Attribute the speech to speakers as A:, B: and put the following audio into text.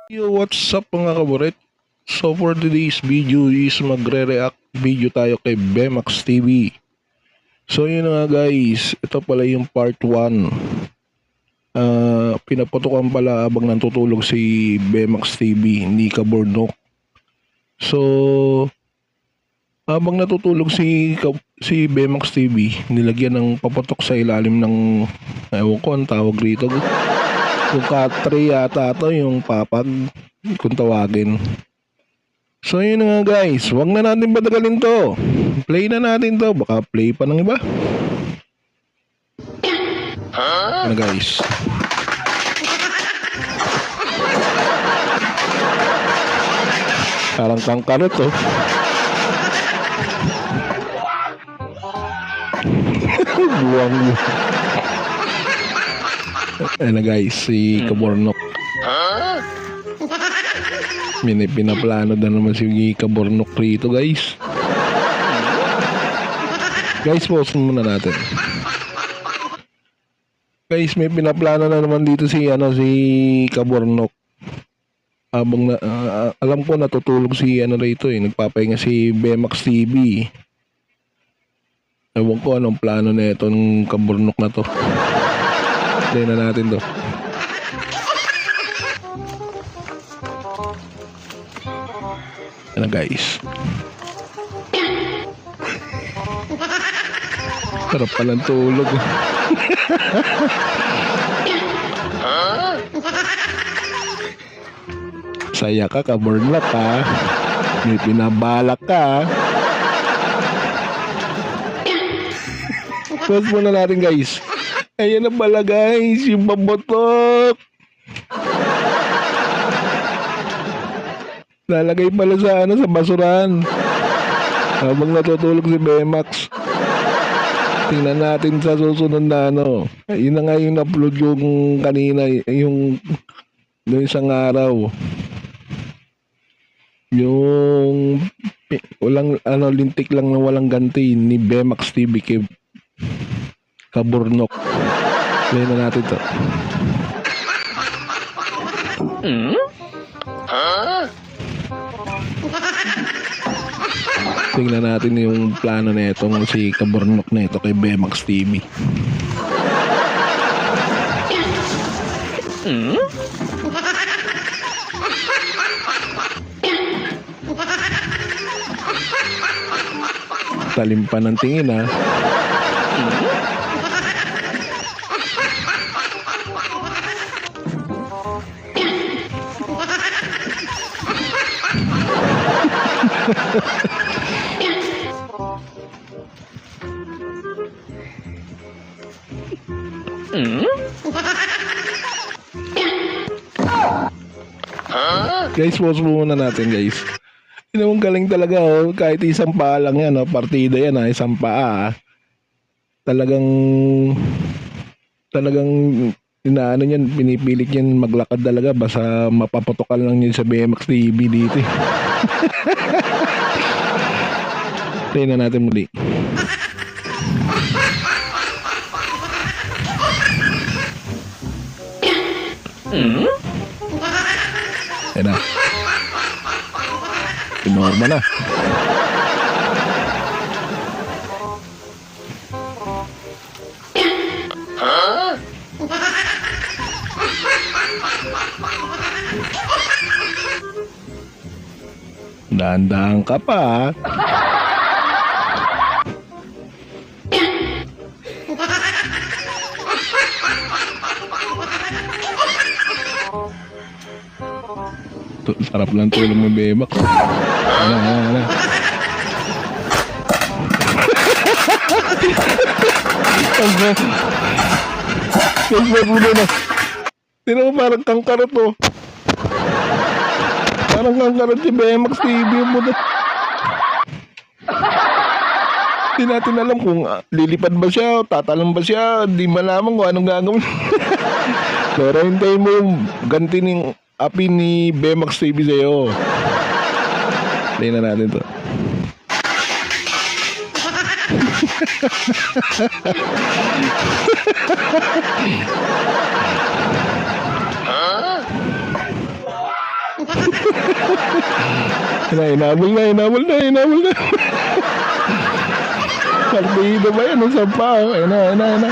A: Yo, what's up mga kaburet? So for today's video is magre-react video tayo kay Bemax TV. So yun nga guys, ito pala yung part 1. Pinaputukan pala habang natutulog si Bemax TV, hindi ka Bornok. So habang natutulog si Bemax TV, nilagyan ng paputok sa ilalim ng ewan ko ang tawag rito. Yung katre yata ito, yung papag kung tawagin. So yun nga guys, wag na natin patagalin to. Play na natin to, baka play pa ng iba. Ano guys? Parang kangkarot to. Buwang. Ayan na guys, si Kabornok. Pinaplano na naman si Kabornok rito guys. Guys, pause muna natin. Guys, may pinaplano na naman dito si Kabornok. Habang alam ko natutulog si rito nagpapahinga si Bemax TV. Ewan ko anong plano na ito ng Kabornok na to. Play na natin to. Yan na guys. Sarap palang tulog. Saya ka, Kabornok ha. May pinabalak ka. Pause muna natin guys. Ayan na pala guys, yung pabotok. Lalagay pala sa sa basuran. Habang natutulog si Bemax. Tingnan natin sa susunod na Yun na nga yung upload yung kanina, yung isang araw. Yung walang lintik lang na walang ganti ni Bemax TV kay Kabornok. Play na natin to. Tingnan natin yung plano na itong si Kabornok na ito kay Bemax TV. Talim pa ng tingin ha. Guys, pause muna natin guys. Yung galing talaga kahit isang paa lang yan partida yan isang paa talagang inaano niyan, pinipilit niyan maglakad talaga basta mapaputokan lang niyan sa Bemax TV dito. Play na natin muli. Ayan na. Pinorma na. Dahan-dahan ka pa Sarap lang tulog mo Bemax. Ano. Tino mo parang kangkarot Parang kangkarot si Bemax TV mo. Hindi natin alam kung lilipad ba siya o tatalon ba siya. Hindi malaman kung anong gagawin. Pero hintayin mo ganti ng api ni Bemax TV sa'yo. Play na natin to. Inabol na, inabol na, inabol na. Partido ba yan? Ang sampa. Ayun na, ayun na, ayun na.